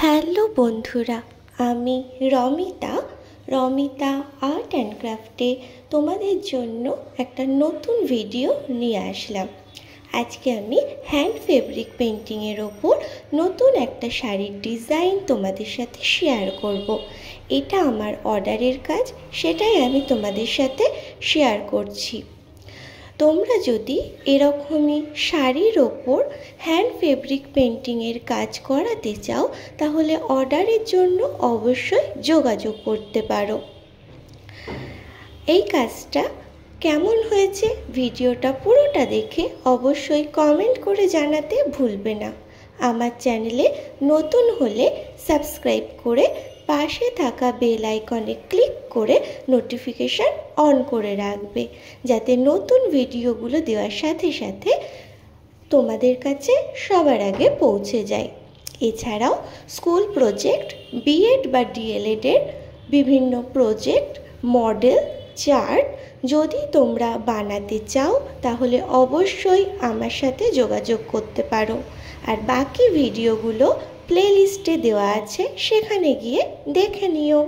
Hello বন্ধুরা, আমি Romita Romita art and ক্রাফটে তোমাদের জন্য একটা নতুন ভিডিও নিয়ে আসলাম। আজকে আমি হ্যান্ড ফেব্রিক পেন্টিংয়ের ওপর নতুন একটা শাড়ির ডিজাইন তোমাদের সাথে শেয়ার করব। এটা আমার অর্ডারের কাজ, সেটাই আমি তোমাদের সাথে শেয়ার করছি। তোমরা যদি এরকমই শাড়ির ওপর হ্যান্ড ফেব্রিক পেন্টিংয়ের কাজ করাতে চাও, তাহলে অর্ডারের জন্য অবশ্যই যোগাযোগ করতে পারো। এই কাজটা কেমন হয়েছে ভিডিওটা পুরোটা দেখে অবশ্যই কমেন্ট করে জানাতে ভুলবে না। আমার চ্যানেলে নতুন হলে সাবস্ক্রাইব করে পাশে থাকা বেল আইকনে ক্লিক করে নোটিফিকেশান অন করে রাখবে, যাতে নতুন ভিডিওগুলো দেওয়ার সাথে সাথে তোমাদের কাছে সবার আগে পৌঁছে যায়। এছাড়াও স্কুল প্রজেক্ট, বিএড বা ডিএলএডের বিভিন্ন প্রজেক্ট, মডেল, চার্ট যদি তোমরা বানাতে চাও, তাহলে অবশ্যই আমার সাথে যোগাযোগ করতে পারো। আর বাকি ভিডিওগুলো প্লেলিস্টে দেওয়া আছে, সেখানে গিয়ে দেখে নিও।